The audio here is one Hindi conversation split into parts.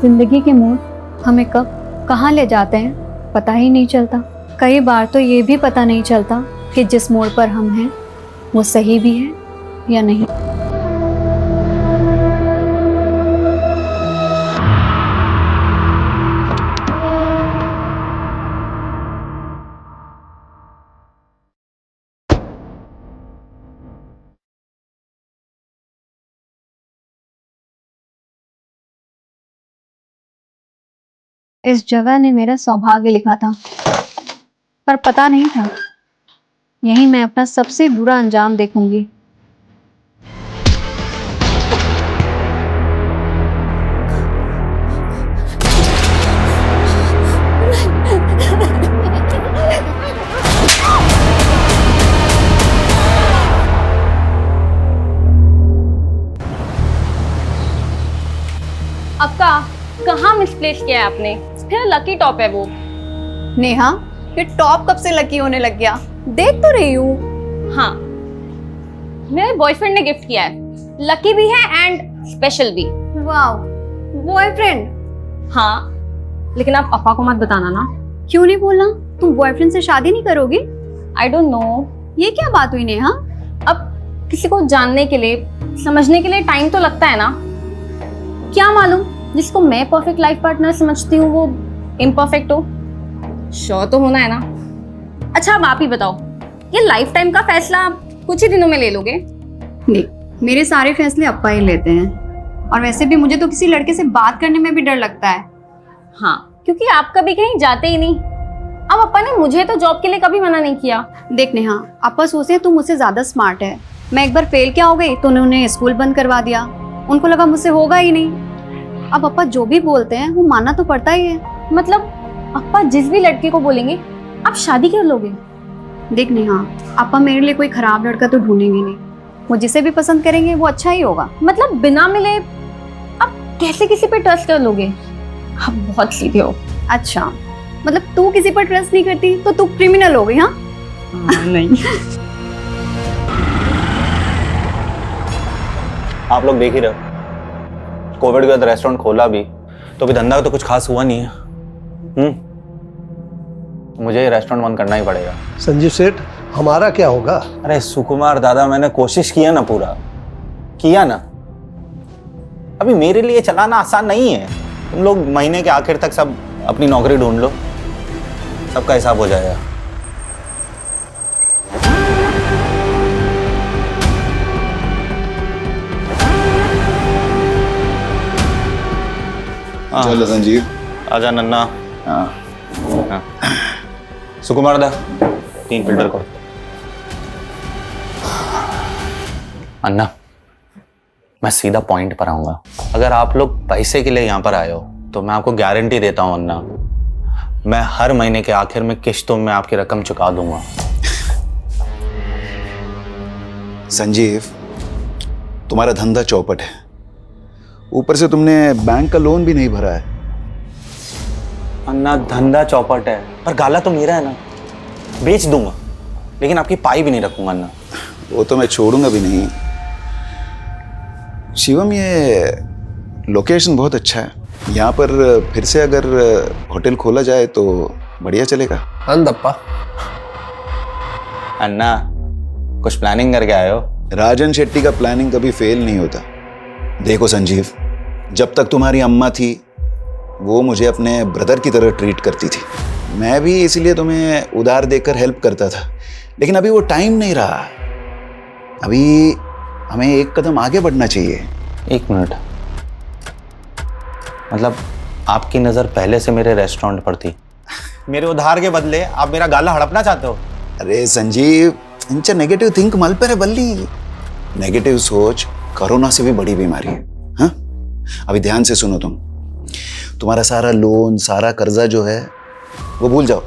जिंदगी के मोड़ हमें कब कहाँ ले जाते हैं पता ही नहीं चलता। कई बार तो ये भी पता नहीं चलता कि जिस मोड़ पर हम हैं वो सही भी है या नहीं। इस जगह ने मेरा सौभाग्य लिखा था, पर पता नहीं था यहीं मैं अपना सबसे बुरा अंजाम देखूंगी। आपका कहाँ मिसप्लेस किया है आपने? फिर लकी टॉप है वो। नेहा, ये टॉप कब से लकी होने लग गया? देख तो रही हूँ। हाँ, मेरे बॉयफ्रेंड ने गिफ्ट किया है। लकी भी है एंड स्पेशल भी। वाह, बॉयफ्रेंड? हाँ, लेकिन आप पापा को मत बताना ना। क्यों नहीं बोलना? तुम बॉयफ्रेंड से शादी नहीं करोगी? I don't know. ये क्या बात हुई नेहा? अब किसी को जानने के लिए, समझने के लिए टाइम तो लगता है ना। क्या मालूम जिसको मैं परफेक्ट लाइफ पार्टनर समझती हूँ वो इम्परफेक्ट हो। श्योर तो होना है ना। अच्छा, अब आप ही बताओ, ये लाइफ टाइम का फैसला कुछ ही दिनों में ले लोगे? नहीं, मेरे सारे फैसले अप्पा ही लेते हैं। और वैसे भी मुझे तो किसी लड़के से बात करने में भी डर लगता है। हाँ, क्योंकि आप कभी कहीं जाते ही नहीं। अब अप्पा ने मुझे तो जॉब के लिए कभी मना नहीं किया। देख नेहा, अप्पा सोचते हैं तुम मुझसे ज्यादा स्मार्ट है। मैं एक बार फेल क्या हो गई तो उन्होंने स्कूल बंद करवा दिया। उनको लगा मुझसे होगा ही नहीं। अब अप्पा जो भी बोलते हैं वो मानना तो पड़ता ही है। मतलब अप्पा जिस भी लड़के को बोलेंगे आप शादी कर लोगे? देख नेहा, अप्पा मेरे लिए कोई खराब लड़का तो ढूंढेंगे नहीं। वो जिसे भी पसंद करेंगे वो अच्छा ही होगा। मतलब बिना मिले आप कैसे किसी पे ट्रस्ट कर लोगे? आप बहुत सीधे हो। अच्छा, मतलब तू किसी पर ट्रस्ट नहीं करती तो तू क्रिमिनल हो गई? हाँ नहीं। आप लोग देख ही रहे हो, कोविड के बाद रेस्टोरेंट खोला भी तो भी धंधा तो कुछ खास हुआ नहीं है। मुझे ये रेस्टोरेंट बंद करना ही पड़ेगा। संजीव सेठ, हमारा क्या होगा? अरे सुकुमार दादा, मैंने कोशिश किया ना, पूरा किया ना। अभी मेरे लिए चलाना आसान नहीं है। तुम लोग महीने के आखिर तक सब अपनी नौकरी ढूंढ लो, सबका हिसाब हो जाएगा। चलो संजीव, आजा नन्ना। हाँ सुकुमार दा, 3 फिल्टर को। अन्ना, मैं सीधा पॉइंट पर आऊंगा। अगर आप लोग पैसे के लिए यहाँ पर आए हो तो मैं आपको गारंटी देता हूँ अन्ना, मैं हर महीने के आखिर में किश्तों में आपकी रकम चुका दूंगा। संजीव, तुम्हारा धंधा चौपट है, ऊपर से तुमने बैंक का लोन भी नहीं भरा है। अन्ना, धंधा चौपट है पर गाला तो मेरा है ना। बेच दूंगा लेकिन आपकी पाई भी नहीं रखूंगा अन्ना। वो तो मैं छोड़ूंगा भी नहीं। शिवम, ये लोकेशन बहुत अच्छा है, यहाँ पर फिर से अगर होटल खोला जाए तो बढ़िया चलेगा। अंदप्पा, अन्ना, कुछ प्लानिंग करके आए हो? राजन शेट्टी का प्लानिंग कभी फेल नहीं होता। देखो संजीव, जब तक तुम्हारी अम्मा थी वो मुझे अपने ब्रदर की तरह ट्रीट करती थी। मैं भी इसलिए तुम्हें उधार देकर हेल्प करता था, लेकिन अभी वो टाइम नहीं रहा। अभी हमें एक कदम आगे बढ़ना चाहिए। 1 मिनट, मतलब आपकी नज़र पहले से मेरे रेस्टोरेंट पर थी, मेरे उधार के बदले आप मेरा गाला हड़पना चाहते हो? अरे संजीव, इंचा नेगेटिव थिंक मल पर बल्ली। नेगेटिव सोच कोरोना से भी बड़ी बीमारी है। हाँ, अभी ध्यान से सुनो। तुम्हारा सारा लोन, सारा कर्जा जो है वो भूल जाओ,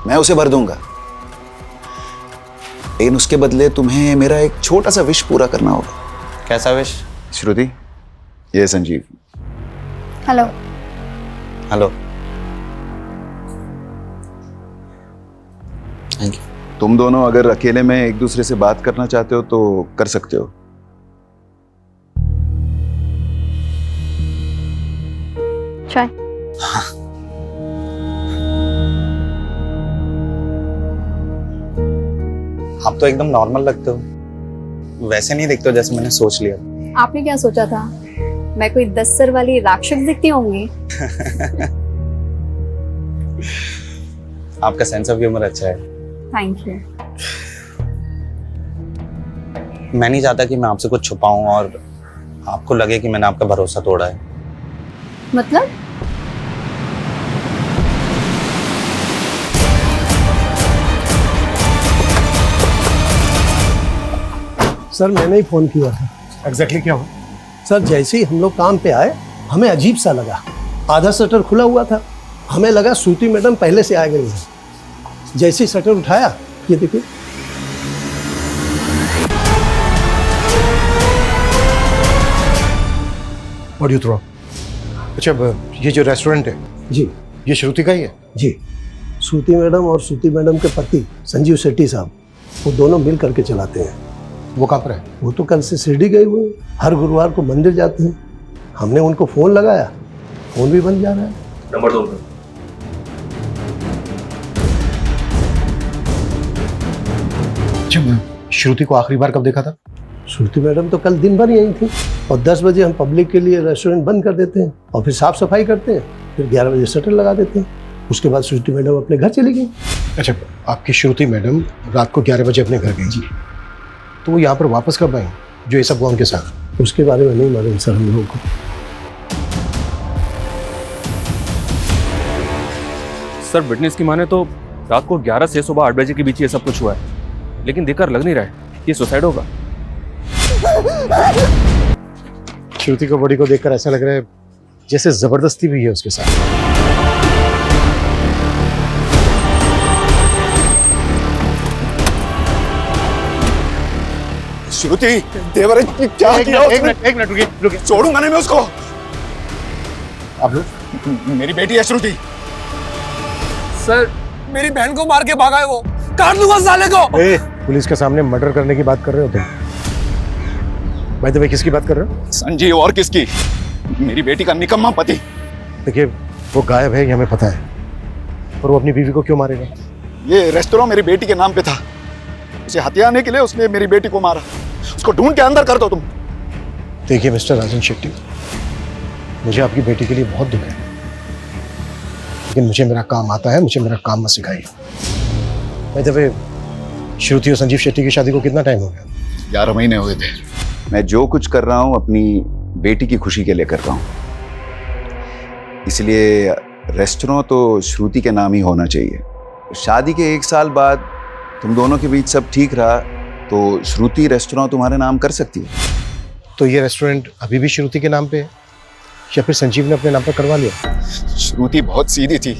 मैं उसे भर दूंगा। लेकिन उसके बदले तुम्हें मेरा एक छोटा सा विश पूरा करना होगा। कैसा विश? श्रुति, ये Sanjeev. Hello. Hello. Thank you. तुम दोनों अगर अकेले में एक दूसरे से बात करना चाहते हो तो कर सकते हो। चाय। आप तो एकदम नॉर्मल लगते हो, वैसे नहीं दिखते हो जैसे मैंने सोच लिया। आपने क्या सोचा था, मैं कोई 10 सर वाली राक्षस दिखती होंगी? आपका सेंस ऑफ ह्यूमर अच्छा है। Thank you. मैं नहीं चाहता कि मैं आपसे कुछ छुपाऊं और आपको लगे कि मैंने आपका भरोसा तोड़ा है। मतलब? सर मैंने ही फोन किया था। एग्जैक्टली क्या हुआ? सर जैसे ही हम लोग काम पे आए हमें अजीब सा लगा, आधा शटर खुला हुआ था, हमें लगा श्रुति मैडम पहले से आ गई है। जैसे ही शटर उठाया, ये देखिए। What do you throw? अच्छा, ये जो रेस्टोरेंट है जी ये श्रुति का ही है? जी, श्रुति मैडम और श्रुति मैडम के पति संजीव शेट्टी साहब, वो दोनों मिल करके चलाते हैं। वो कहाँ पर है? वो तो कल से शिरडी गए हुए हैं, हर गुरुवार को मंदिर जाते हैं। हमने उनको फोन लगाया, फोन भी बंद जा रहा है। नंबर दो उनका। अच्छा, श्रुति को आखिरी बार कब देखा था? श्रुति मैडम तो कल दिन भर यहीं थी, और 10 बजे हम पब्लिक के लिए रेस्टोरेंट बंद कर देते हैं और फिर साफ सफाई करते हैं, फिर 11 बजे शटर लगा देते हैं। उसके बाद श्रुति मैडम अपने घर चली गई। अच्छा, आपकी श्रुति मैडम रात को 11 बजे अपने घर गई जी, तो वो यहाँ पर वापस कब आई जो ये सब हुआ उनके साथ? उसके बारे में नहीं मालूम सर हम लोगों को। सर विटनेस की माने तो रात को 11 से सुबह 8 बजे के बीच ये सब कुछ हुआ है, लेकिन देखकर लग नहीं रहा है ये सुसाइड होगा। श्रुति को बॉडी को देखकर ऐसा लग रहा है जैसे जबरदस्ती भी है उसके साथ। श्रुति देवर क्या किया उसने? एक मिनट रुकिए। छोड़ूंगा नहीं मैं उसको। आप लोग? मेरी बेटी है श्रुति। सर मेरी बहन को मार के भागा है वो, काट दूंगा साले को। पुलिस के सामने मर्डर करने की बात कर रहे हो तुम? बाय द वे किसकी बात कर रहे हो? संजीव और किसकी? मेरी बेटी का निकम्मा पति। देखिए वो गायब है ये हमें पता है, और वो अपनी बीवी को क्यों मारेगा? ये रेस्टोरेंट मेरी बेटी के नाम पे था, उसे हथियाने के लिए उसने मेरी बेटी को मारा। उसको ढूंढ के अंदर कर दो तुम। देखिए मिस्टर राजन शेट्टी, मुझे आपकी बेटी के लिए बहुत दुख है, लेकिन मुझे मेरा काम आता है, मुझे मेरा काम मत सिखाइए। बाय द वे श्रुति और संजीव शेट्टी की शादी को कितना टाइम हो गया? 11 महीने हुए थे। मैं जो कुछ कर रहा हूँ अपनी बेटी की खुशी के लिए कर रहा हूँ, इसलिए रेस्टोरेंट तो श्रुति के नाम ही होना चाहिए। शादी के 1 साल बाद तुम दोनों के बीच सब ठीक रहा तो श्रुति रेस्टोरेंट तुम्हारे नाम कर सकती है। तो ये रेस्टोरेंट अभी भी श्रुति के नाम पे है या फिर संजीव ने अपने नाम पर करवा लिया? श्रुति बहुत सीधी थी,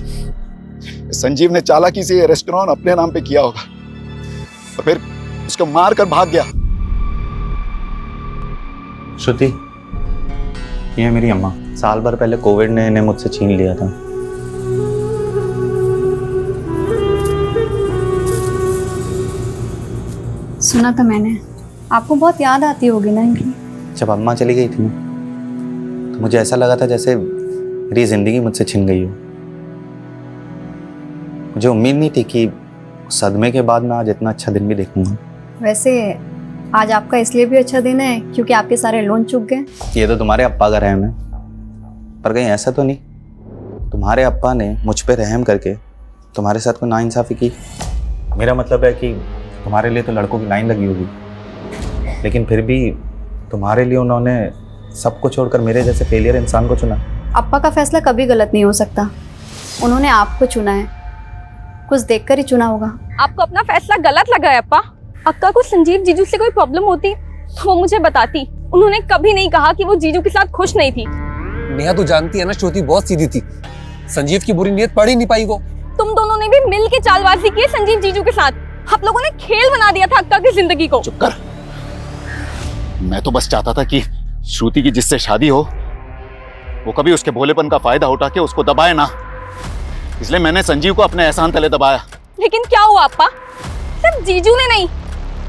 संजीव ने चालाकी से ये रेस्टोरेंट अपने नाम पे किया होगा और फिर उसको मार कर भाग गया। श्रुति, ये है मेरी अम्मा। साल भर पहले कोविड ने इन्हें मुझसे छीन लिया था। सुना था मैंने, आपको बहुत याद आती होगी ना इनकी। जब अम्मा चली गई थी तो मुझे ऐसा लगा था जैसे मेरी जिंदगी मुझसे छिन गई हो। मुझे उम्मीद नहीं थी कि सदमे के बाद मैं आज इतना अच्छा दिन भी देखूंगा। वैसे आज आपका इसलिए भी अच्छा दिन है क्योंकि आपके सारे लोन चुक गए। ये तो तुम्हारे अप्पा का रहम है, पर कहीं ऐसा तो नहीं तुम्हारे अप्पा ने मुझ पे रहम करके तुम्हारे साथ कोई नाइंसाफी की? मेरा मतलब है कि तुम्हारे लिए तो लड़कों की लाइन लगी होगी, लेकिन फिर भी तुम्हारे लिए उन्होंने सबको छोड़कर मेरे जैसे फेलियर इंसान को चुना। अप्पा का फैसला कभी गलत नहीं हो सकता, उन्होंने आपको चुना है, कुछ देखकर ही चुना होगा। आपको अपना फैसला गलत लगा है अप्पा? अक्का को संजीव जीजू से कोई प्रॉब्लम होती तो वो मुझे बताती। उन्होंने कभी नहीं कहा कि वो जीजू के साथ खुश नहीं थी। नेहा तू जानती है ना, श्रुति बहुत सीधी थी, संजीव की बुरी नीयत पढ़ ही नहीं पाई वो। तुम दोनों ने भी मिल के चालबाजी की संजीव जीजू के साथ। आप लोगों ने खेल बना दिया था अक्का की जिंदगी को। चुप कर। मैं तो बस चाहता था कि श्रुति की जिससे शादी हो वो कभी उसके भोलेपन का फायदा उठा के उसको दबाए ना, इसलिए मैंने संजीव को अपने एहसान तले दबाया। लेकिन क्या हुआ अप्पा? सिर्फ जीजू ने नहीं,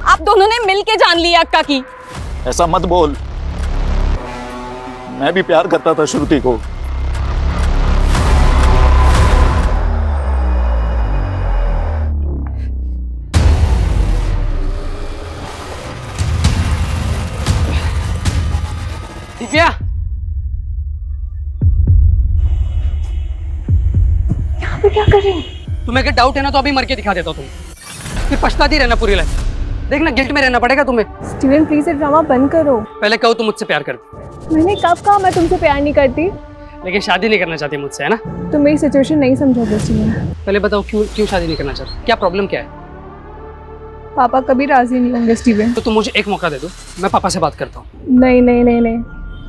आप दोनों ने मिल के जान लिया अक्का की। ऐसा मत बोल, मैं भी प्यार करता था श्रुति को, दिव्या, यहाँ पे क्या कर रही है? तुम्हें अगर डाउट है ना तो अभी मर के दिखा देता हूँ तुम्हें, फिर पछताती रहना पूरी लाइफ। देखना गिल्ट में रहना पड़ेगा तुम्हें। स्टीवन प्लीज ये ड्रामा बंद करो। पहले कहो तुम मुझसे प्यार करती, मैंने कब कहा मैं तुमसे प्यार नहीं करती? लेकिन शादी नहीं करना चाहती मुझसे, है ना? तुम मेरी सिचुएशन नहीं समझोगे स्टीवन। पहले बताओ क्यों शादी नहीं करना चाहती, क्या प्रॉब्लम क्या है? पापा कभी राजी नहीं होंगे स्टीवन। तो तुम मुझे एक मौका दे दो, मैं पापा से बात करता हूँ। नहीं नहीं नहीं नहीं,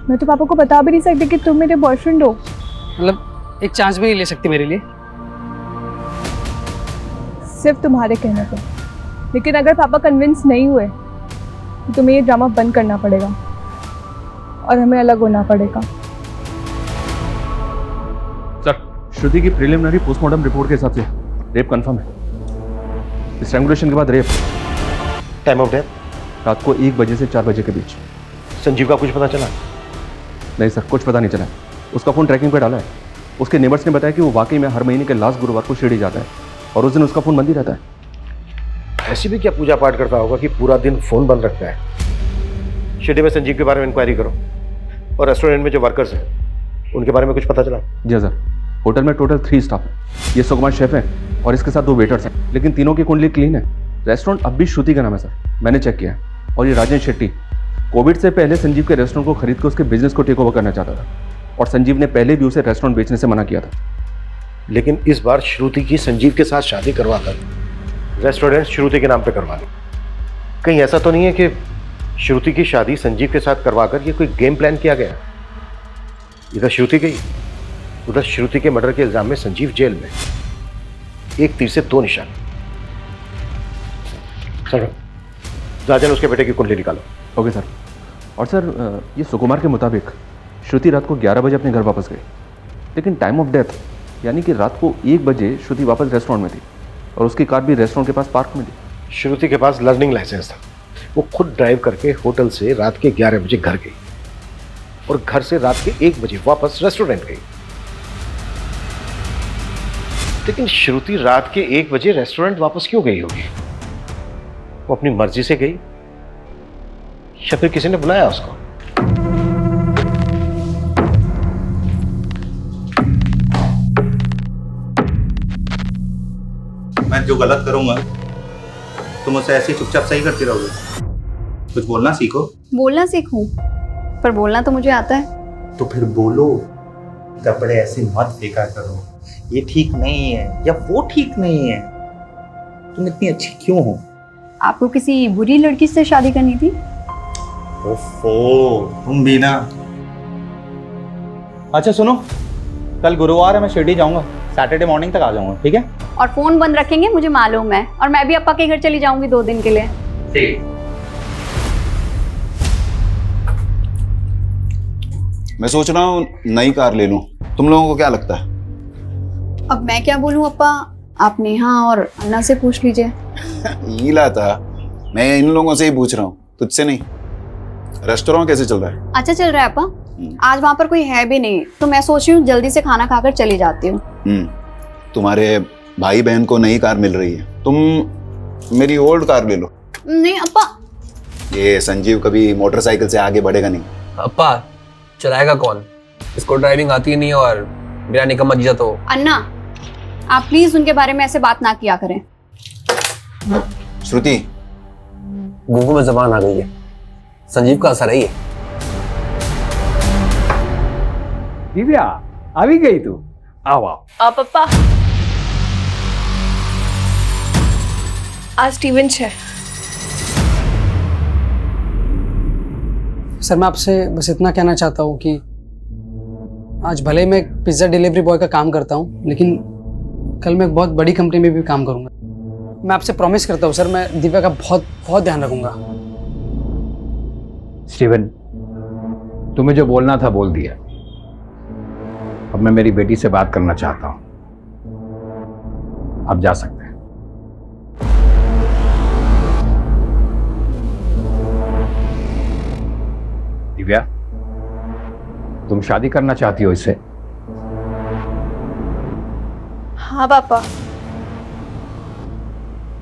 मैं तो पापा को बता भी नहीं सकती कि तुम मेरे बॉयफ्रेंड हो। मतलब एक चांस भी नहीं ले सकती मेरे लिए? सिर्फ तुम्हारे कहने पे। लेकिन अगर पापा कन्विंस नहीं हुए तो तुम्हें ये ड्रामा बंद करना पड़ेगा और हमें अलग होना पड़ेगा। सर, श्रुति की प्रिलिमिनरी पोस्टमार्टम रिपोर्ट के हिसाब से रेप कंफर्म है। स्ट्रैंगुलेशन के बाद रेप। Time of death? रात को 1 बजे से 4 बजे के बीच। संजीव का कुछ पता चला? नहीं सर, कुछ पता नहीं चला। उसका फ़ोन ट्रैकिंग पे डाला है। उसके नेबर्स ने बताया कि वो वाकई में हर महीने के लास्ट गुरुवार को शिरडी जाता है और उस दिन उसका फ़ोन बंद ही रहता है। ऐसी भी क्या पूजा पाठ करता होगा कि पूरा दिन फोन बंद रखता है? शिरडी में संजीव के बारे में इंक्वायरी करो, और रेस्टोरेंट में जो वर्कर्स हैं उनके बारे में कुछ पता चला? जी सर, होटल में टोटल 3 स्टाफ है। ये सुकुमार शेफ हैं और इसके साथ 2 वेटर्स हैं, लेकिन तीनों की कुंडली क्लीन है। रेस्टोरेंट अब भी श्रुति का नाम है सर, मैंने चेक किया है। और ये राजेंद्र शेट्टी कोविड से पहले संजीव के रेस्टोरेंट को खरीद कर उसके बिजनेस को टेक ओवर करना चाहता था, और संजीव ने पहले भी उसे रेस्टोरेंट बेचने से मना किया था। लेकिन इस बार श्रुति की संजीव के साथ शादी करवाकर रेस्टोरेंट श्रुति के नाम पे करवा ली। कहीं ऐसा तो नहीं है कि श्रुति की शादी संजीव के साथ करवाकर ये कोई गेम प्लान किया गया? इधर श्रुति गई, उधर श्रुति के मर्डर के इल्जाम में संजीव जेल में। एक तीर से 2 निशान। चलो राजन, उसके बेटे की कुंडली निकालो। Okay sir. और सर, ये सुकुमार के मुताबिक श्रुति रात को 11 बजे अपने घर वापस गई, लेकिन टाइम ऑफ डेथ यानी कि रात को 1 बजे श्रुति वापस रेस्टोरेंट में थी, और उसकी कार भी रेस्टोरेंट के पास पार्क में थी। श्रुति के पास लर्निंग लाइसेंस था। वो खुद ड्राइव करके होटल से रात के 11 बजे घर गई और घर से रात के 1 बजे वापस रेस्टोरेंट गई। लेकिन श्रुति रात के 1 बजे रेस्टोरेंट वापस क्यों गई होगी? वो अपनी मर्जी से गई या फिर किसी ने बुलाया उसको? मैं जो गलत करूंगा तुम उसे ऐसे ही चुपचाप सही करती रहोगे? कुछ बोलना सीखो। बोलना सीखूं, पर बोलना तो मुझे आता है। तो फिर बोलो। कपड़े ऐसे मत फेंका करो, ये ठीक नहीं है या वो ठीक नहीं है। तुम इतनी अच्छी क्यों हो? आपको किसी बुरी लड़की से शादी करनी थी? ओफो, तुम भी ना। अच्छा सुनो, कल गुरुवार है, मैं शिरडी जाऊंगा। सैटरडे मॉर्निंग तक आ जाऊंगा, ठीक है? और फोन बंद रखेंगे, मुझे मालूम है। और मैं भी अप्पा के घर चली जाऊंगी 2 दिन के लिए। ठीक। मैं सोच रहा हूँ नई कार ले लूं, तुम लोगों को क्या लगता है? अब मैं क्या बोलूं अप्पा, आप नेहा और अन्ना से पूछ लीजिए। हीला था, मैं इन लोगों से ही पूछ रहा हूँ, तुझसे नहीं। रेस्टोरेंट कैसे चल रहा है? अच्छा चल रहा है अप्पा। आज वहाँ पर कोई है भी नहीं, तो मैं सोच रही हूँ जल्दी से खाना खाकर चली जाती हूँ। तुम्हारे भाई बहन को नई कार मिल रही है, तुम मेरी ओल्ड कार ले लो। नहीं अप्पा। ये संजीव कभी मोटरसाइकिल से आगे बढ़ेगा नहीं। अप्पा, चलाएगा कौन? इसको ड्राइविंग आती ही नहीं, और मेरा निकम्मा जीजा तो। अन्ना, आप प्लीज उनके बारे में ऐसे बात ना किया करें। श्रुति, गूगल में जबान आ गई है, संजीव का असर है ये। दिव्या, આવી ગઈ તું? આવો આવો। पप्पा, आज स्टीवन है। सर मैं आपसे बस इतना कहना चाहता हूँ कि आज भले ही मैं एक पिज़्ज़ा डिलीवरी बॉय का काम करता हूँ, लेकिन कल मैं एक बहुत बड़ी कंपनी में भी काम करूँगा। मैं आपसे प्रॉमिस करता हूँ सर, मैं दिव्या का बहुत बहुत ध्यान रखूँगा। स्टीवन, तुम्हें जो बोलना था बोल दिया। अब मैं मेरी बेटी से बात करना चाहता हूँ, आप जा सकते हैं। दिव्या, तुम शादी करना चाहती हो इससे? हाँ पापा,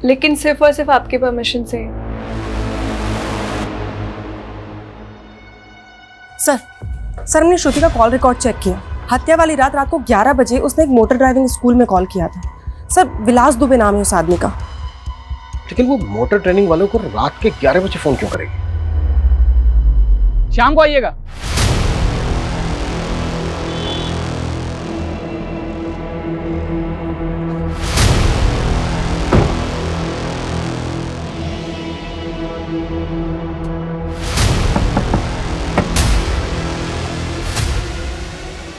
लेकिन सिर्फ और सिर्फ आपके परमिशन से। सर हमने श्रुति का कॉल रिकॉर्ड चेक किया। हत्या वाली रात को 11 बजे उसने एक मोटर ड्राइविंग स्कूल में कॉल किया था। सर विलास दुबे नाम है उस आदमी का। लेकिन वो मोटर ट्रेनिंग वालों को रात के 11 बजे फोन क्यों करेगी? शाम को आइएगा।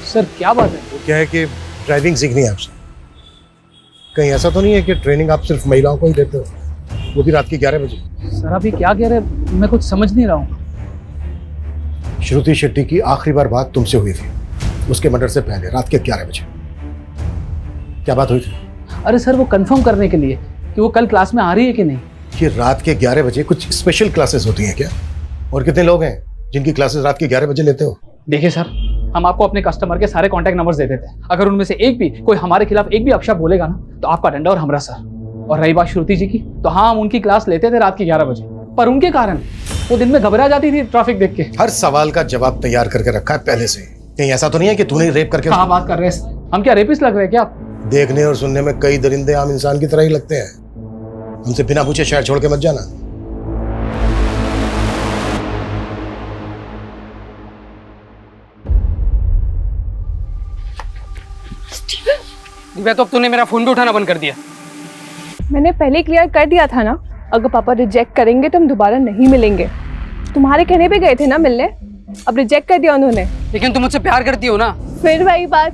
सर क्या बात है? वो क्या है कि ड्राइविंग सीखनी है आपसे। कहीं ऐसा तो नहीं है कि ट्रेनिंग आप सिर्फ महिलाओं को ही देते हो, वो भी रात के 11 बजे? सर आप ये क्या कह रहे हैं? मैं कुछ समझ नहीं रहा हूँ। श्रुति शेट्टी की आखिरी बार बात तुमसे हुई थी उसके मर्डर से पहले रात के 11 बजे। क्या बात हुई थी? अरे सर वो कंफर्म करने के लिए कि वो कल क्लास में आ रही है कि नहीं। कि रात के 11 बजे कुछ स्पेशल क्लासेस होती हैं क्या? और कितने लोग हैं जिनकी क्लासेस रात के 11 बजे लेते हो? देखिए सर, हम आपको अपने कस्टमर के सारे कॉन्टैक्ट नंबर्स दे देते हैं। अगर उनमें से एक भी कोई हमारे खिलाफ एक भी अपशब्द बोलेगा ना तो आपका डंडा और हमरा सर। और रही बात श्रुति जी की, तो हाँ हम उनकी क्लास लेते थे रात के 11 बजे, पर उनके कारण वो दिन में घबरा जाती थी ट्रैफिक देख के। हर सवाल का जवाब तैयार करके रखा है पहले से। कहीं ऐसा तो नहीं है कि तूने रेप करके? कहाँ बात कर रहे हैं? हम क्या रेपिस्ट लग रहे हैं क्या आप? देखने और सुनने में कई दरिंदे आम इंसान की तरह ही लगते हैं। हमसे बिना पूछे शहर छोड़ के मत जाना। दिव्या, तो अब तूने मेरा फोन भी उठाना बंद कर दिया। मैंने पहले क्लियर कर दिया था ना, अगर पापा रिजेक्ट करेंगे तो हम दोबारा नहीं मिलेंगे। तुम्हारे कहने पे गए थे ना मिलने, अब रिजेक्ट कर दिया उन्होंने। लेकिन तुम मुझसे प्यार करती हो ना? फिर वही बात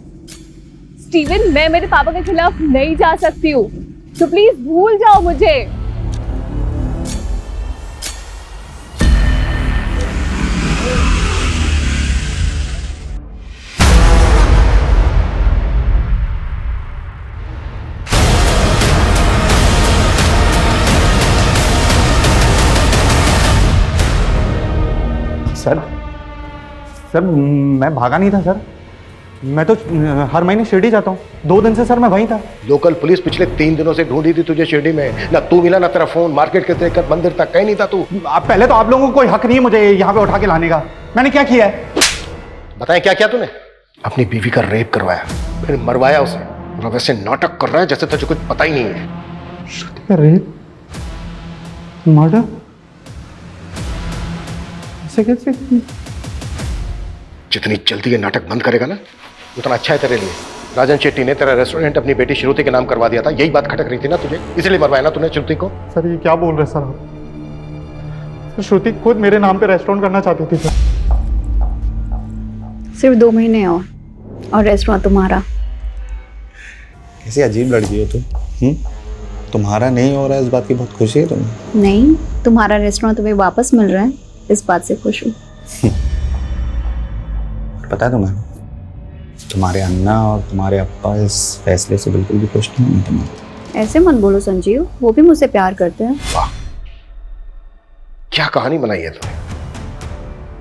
स्टीवन, मैं मेरे पापा के खिलाफ नहीं जा सकती हूँ, तो प्लीज भूल जाओ मुझे। सर मैं भागा नहीं था सर। मैं तो हर महीने शिरडी जाता हूँ। 2 दिन से सर मैं वहीं था। लोकल पुलिस पिछले 3 दिनों से ढूंढी थी तुझे शिरडी में। ना तू मिला ना तेरा फोन। मार्केट के लेकर मंदिर तक कहीं नहीं था तू। पहले तो आप लोगों को कोई हक नहीं है मुझे यहाँ पे उठा के लाने का। मैंने क्या किया है? बताएं क्या किया तूने? अपनी बीवी का रेप करवाया, फिर मरवाया उसे, और वैसे नाटक कर रहा है जैसे तुझे कुछ पता ही नहीं है। श्रुति का रेप, मर्डर, ऐसे कैसे? जितनी जल्दी ये नाटक बंद करेगा ना उतना अच्छा है तेरे लिए। राजन शेट्टी ने तेरा रेस्टोरेंट अपनी बेटी श्रुति के नाम करवा दिया था। यही बात खटक रही थी ना तुझे, इसलिए मरवाया ना तूने श्रुति को। सर ये क्या बोल रहे सर आप? श्रुति खुद मेरे नाम पे रेस्टोरेंट करना चाहती थी सर। सिर्फ 2 महीने और रेस्टोरेंट तुम्हारा। कैसी अजीब लड़की हो तुम। तुम्हारा नहीं हो रहा है इस बात की बहुत खुशी है तुम्हें? नहीं, तुम्हारा रेस्टोरेंट तुम्हें वापस मिल रहा है, इस बात से खुश हूँ। पता है तुम्हें, तुम्हारे अन्ना और तुम्हारे अप्पा इस फैसले से बिल्कुल भी खुश नहीं है तुम्हारे। ऐसे मत बोलो संजीव, वो भी मुझसे प्यार करते हैं। वाह, क्या कहानी बनाई है तुमने।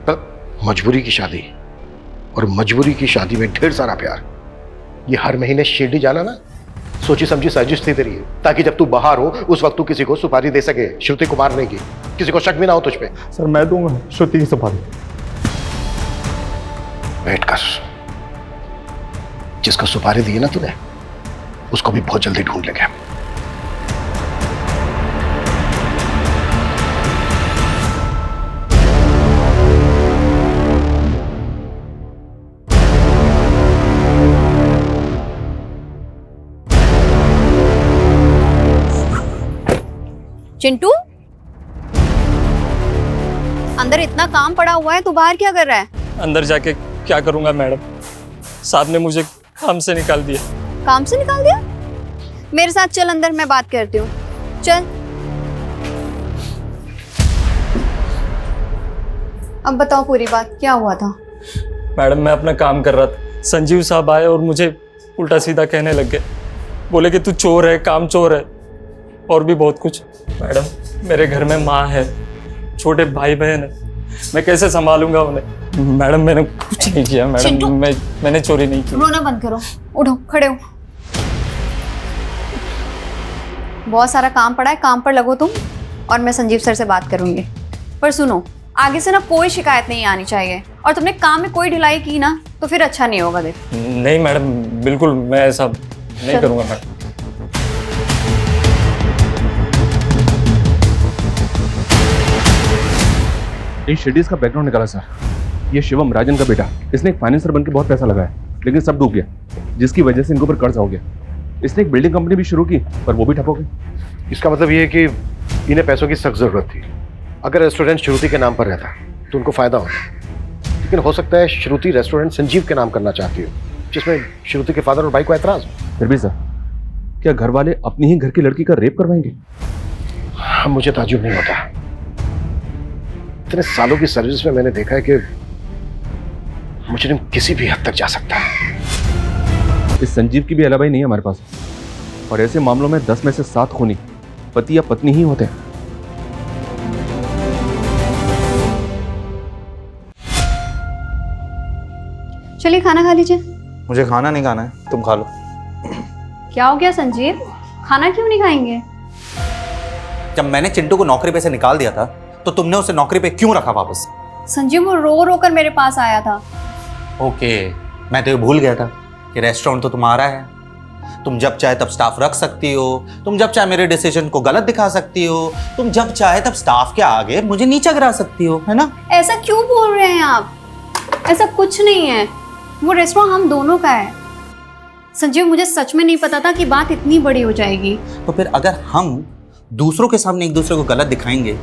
पर मजबूरी की शादी, और मजबूरी की शादी में ढेर सारा प्यार। ये हर महीने शिरडी जाना ना सोची समझी साजिश थी तेरी, ताकि जब तू बाहर हो उस वक्त तू किसी को सुपारी दे सके श्रुति को मारने की, किसी को शक भी ना हो तुझ पे। सर मैं दूंगा श्रुति की सुपारी। वेट कर, जिसको सुपारी दी है ना तूने उसको भी बहुत जल्दी ढूंढ लेंगे। चिंटू, अंदर इतना काम पड़ा हुआ है, तू बाहर क्या कर रहा है? अंदर जाके क्या करूंगा मैडम, साहब ने मुझे काम से निकाल दिया। काम से निकाल दिया? मेरे साथ चल अंदर, मैं बात करती हूँ, चल। अब बताओ पूरी बात, क्या हुआ था? मैडम मैं अपना काम कर रहा था, संजीव साहब आए और मुझे उल्टा सीधा कहने लग गए। बोले कि तू चोर है, काम चोर है, और भी बहुत कुछ। मैडम मेरे घर में माँ है, छोटे भाई बहन है, मैं कैसे संभालूंगा उन्हें? मैडम मैंने कुछ नहीं किया मैडम, मैंने चोरी नहीं की। रोना बंद करो, उठो, खड़े हो। बहुत सारा काम पड़ा है, काम पर लगो तुम, और मैं संजीव सर से बात करूंगी। पर सुनो, आगे से ना कोई शिकायत नहीं आनी चाहिए। और तुमने काम में कोई ढिलाई की ना तो फिर अच्छा नहीं होगा। देख नहीं मैडम, बिल्कुल मैं ऐसा नहीं करूँगा मैडम। इन शेडीज का बैकग्राउंड निकाला सर। ये शिवम, राजन का बेटा, इसने एक फाइनेंसर बनकर बहुत पैसा लगाया, लेकिन सब डूब गया, जिसकी वजह से इनके ऊपर कर्ज हो गया। इसने एक बिल्डिंग कंपनी भी शुरू की, पर वो भी ठप हो गई। इसका मतलब ये है कि इन्हें पैसों की सख्त जरूरत थी। अगर रेस्टोरेंट श्रुति के नाम पर रहता तो उनको फायदा होता, लेकिन हो सकता है श्रुति रेस्टोरेंट संजीव के नाम करना चाहती हो, जिसमें श्रुति के फादर और भाई को एतराज हो। फिर भी सर, क्या घर वाले अपनी ही घर की लड़की का रेप करवाएंगे? मुझे ताज्जुब नहीं होता। इतने सालों की सर्विस में मैंने देखा है कि मुजरिम किसी भी हद तक जा सकता है। इस संजीव की भी अलाबाई नहीं है हमारे पास, और ऐसे मामलों में 10 में से 7 खूनी पति या पत्नी ही होते हैं। चलिए खाना खा लीजिए। मुझे खाना नहीं खाना है, तुम खा लो। क्या हो गया संजीव, खाना क्यों नहीं खाएंगे? जब मैंने चिंटू को नौकरी पे से निकाल दिया था तो तुमने उसे नौकरी पे क्यों रखा वापस? संजीव वो रो रो कर मेरे पास आया था। ओके, मैं तो ये भूल गया था कि रेस्टोरेंट तो तुम्हारा है। तुम जब चाहे तब स्टाफ रख सकती हो, तुम जब चाहे मेरे डिसीजन को गलत दिखा सकती हो, तुम जब चाहे तब स्टाफ के आगे मुझे नीचा गिरा सकती हो, है ना? ऐसा क्यों बोल रहे हैं आप? ऐसा कुछ नहीं है, वो रेस्टोरेंट हम दोनों का है। संजीव मुझे सच में नहीं पता था कि बात इतनी बड़ी हो जाएगी। तो फिर अगर हम दूसरों के सामने एक दूसरे को गलत दिखाएंगे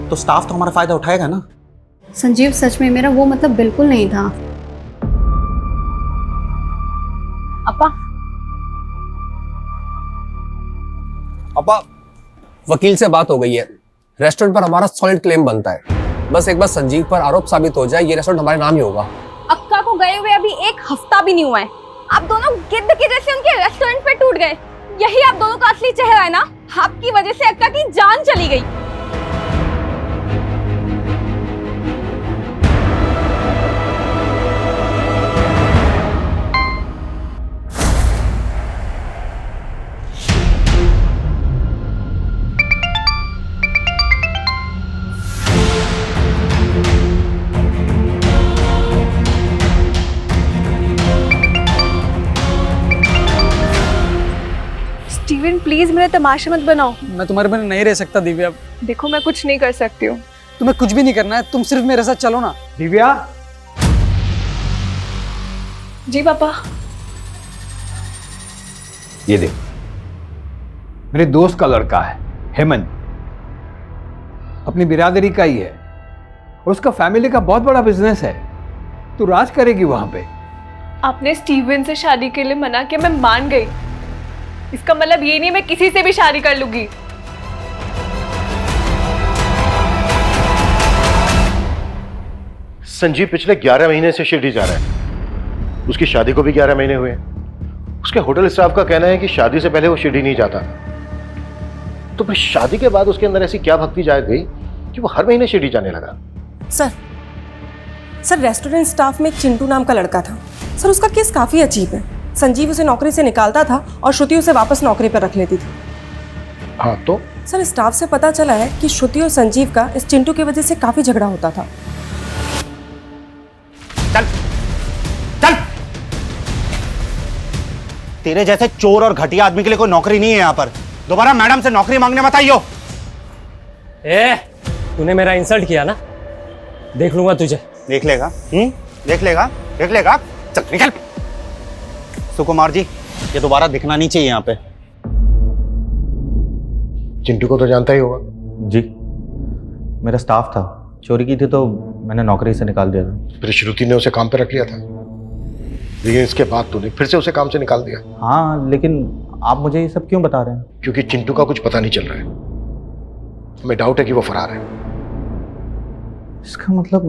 तो स्टाफ तो हमारा फायदा उठाएगा ना? संजीव सच में मेरा वो मतलब बिल्कुल नहीं था। अपा, वकील से बात हो गई है, रेस्टोरेंट पर हमारा सॉलिड क्लेम बनता है। बस एक बार संजीव पर आरोप साबित हो जाए, ये रेस्टोरेंट हमारे नाम ही होगा। अक्का को गए हुए अभी 1 हफ्ता भी नहीं हुआ है, आप दोनों गिद्ध के जैसे उनके रेस्टोरेंट पे टूट गए। यही आप दोनों का असली चेहरा है ना? आपकी वजह से अक्का की जान चली गई। स्टीवन प्लीज मेरे तमाशे मत बनाओ। मैं तुम्हारे बिना नहीं रह सकता दिव्या। देखो मैं कुछ नहीं कर सकती हूँ। तुम्हें कुछ भी नहीं करना है, तुम सिर्फ मेरे साथ चलो ना। दिव्या, जी पापा। ये देख, मेरे दोस्त का लड़का है हेमंत, अपनी बिरादरी का ही है, और उसका फैमिली का बहुत बड़ा बिजनेस है। तू राज करेगी वहां पे। आपने स्टीवन से शादी के लिए मना किया, मैं मान गई। इसका मतलब ये नहीं मैं किसी से भी शादी कर लूंगी। संजीव पिछले 11 महीने से शिरडी जा रहा है। उसकी शादी को भी 11 महीने हुए। उसके होटल स्टाफ का कहना है कि शादी से पहले वो शिरडी नहीं जाता। तो फिर शादी के बाद उसके अंदर ऐसी क्या भक्ति जाग गई कि वो हर महीने शिरडी जाने लगा? सर रेस्टोरेंट स्टाफ में एक चिंटू नाम का लड़का था। सर उसका केस काफी अजीब है। संजीव उसे नौकरी से निकालता था और श्रुति उसे वापस नौकरी पर रख लेती थी। हाँ तो? सर स्टाफ से पता चला है कि श्रुति और संजीव का इस चिंटू की वजह से काफी झगड़ा होता था। चल चल, तेरे जैसे चोर और घटिया आदमी के लिए कोई नौकरी नहीं है यहाँ पर। दोबारा मैडम से नौकरी मांगने मत आइयो। तूने मेरा इंसल्ट किया ना, देख लूंगा तुझे। देख लेगा? देख लेगा, देख लेगा। चल निकल। सुकुमार जी, ये दोबारा दिखना नहीं चाहिए यहाँ पे। चिंटू को तो जानता ही होगा। जी, मेरा स्टाफ था, चोरी की थी तो मैंने नौकरी से निकाल दिया था। फिर श्रुति ने उसे काम पे रख लिया था, लेकिन इसके बाद तूने फिर से उसे काम से निकाल दिया। हाँ, लेकिन आप मुझे ये सब क्यों बता रहे हैं? क्योंकि चिंटू का कुछ पता नहीं चल रहा है। हमें डाउट है कि वो फरार है। इसका मतलब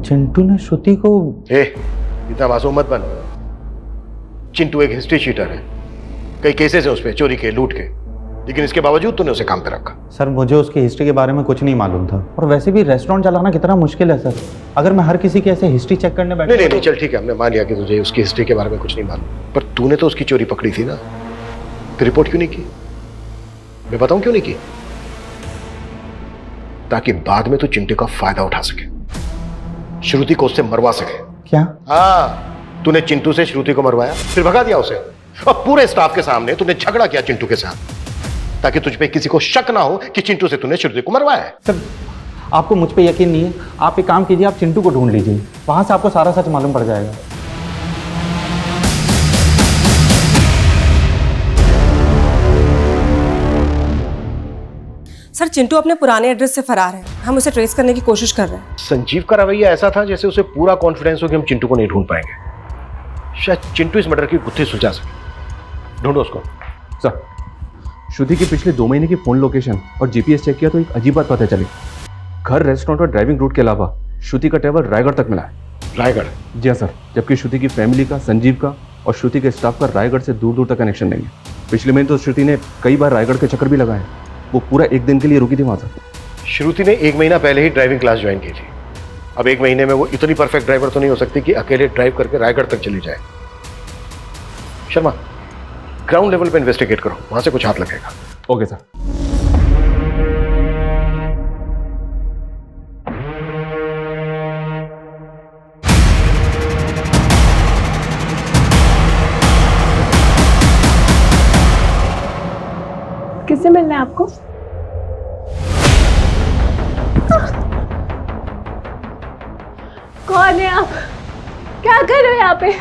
चिंटू ने श्रुति को... इतना मासूम मत बन। चिंटू एक हिस्ट्री शीटर है, कई केसेस है उस पे, चोरी के, लूट के, लेकिन इसके बावजूद तूने उसे काम पे रखा। सर मुझे उसकी हिस्ट्री के बारे में कुछ नहीं मालूम था, और वैसे भी रेस्टोरेंट चलाना कितना मुश्किल है सर। अगर मैं हर किसी की ऐसे हिस्ट्री चेक करने बैठा... नहीं, चल ठीक है, हमने मान लिया कि तुझे उसकी हिस्ट्री के बारे में कुछ नहीं मालूम, पर तूने तो उसकी चोरी पकड़ी थी ना, तो रिपोर्ट क्यों नहीं की? मैं बताऊं क्यों नहीं की? ताकि बाद में तू चिंटू का फायदा उठा सके। श्रुति को उससे मरवा सके। क्या? हाँ, तूने चिंटू से श्रुति को मरवाया, फिर भगा दिया उसे, और पूरे स्टाफ के सामने तूने झगड़ा किया चिंटू के साथ, ताकि तुझ पे किसी को शक ना हो कि चिंटू से तूने श्रुति को मरवाया है। सर, आपको मुझ पे यकीन नहीं है, आप एक काम कीजिए, आप चिंटू को ढूंढ लीजिए, वहां से आपको सारा सच मालूम पड़ जाएगा। सर चिंटू अपने पुराने एड्रेस से फरार है, हम उसे ट्रेस करने की कोशिश कर रहे हैं। संजीव का रवैया ऐसा था जैसे उसे पूरा कॉन्फिडेंस हो कि हम चिंटू को नहीं ढूंढ पाएंगे। शायद चिंटू इस मर्डर की गुत्थी सुलझा सके। ढूंढो उसको। सर, श्रुति की पिछले 2 महीने की फोन लोकेशन और जीपीएस चेक किया तो एक अजीब बात पता चली। घर, रेस्टोरेंट और ड्राइविंग रूट के अलावा श्रुति का ट्रैवल रायगढ़ तक मिला है। रायगढ़? जी हाँ सर, जबकि श्रुति की फैमिली का, संजीव का और श्रुति के स्टाफ का रायगढ़ से दूर दूर तक कनेक्शन नहीं है। पिछले महीने तो श्रुति ने कई बार रायगढ़ के चक्कर भी लगाए। वो पूरा 1 दिन के लिए रुकी थी वहां पर। श्रुति ने 1 महीना पहले ही ड्राइविंग क्लास ज्वाइन की थी। अब 1 महीने में वो इतनी परफेक्ट ड्राइवर तो नहीं हो सकती कि अकेले ड्राइव करके रायगढ़ तक चली जाए। शर्मा, ग्राउंड लेवल पे इन्वेस्टिगेट करो, वहां से कुछ हाथ लगेगा। Okay sir. किससे मिलना है आपको? कौन है आप? क्या कर रहे हो यहाँ पे?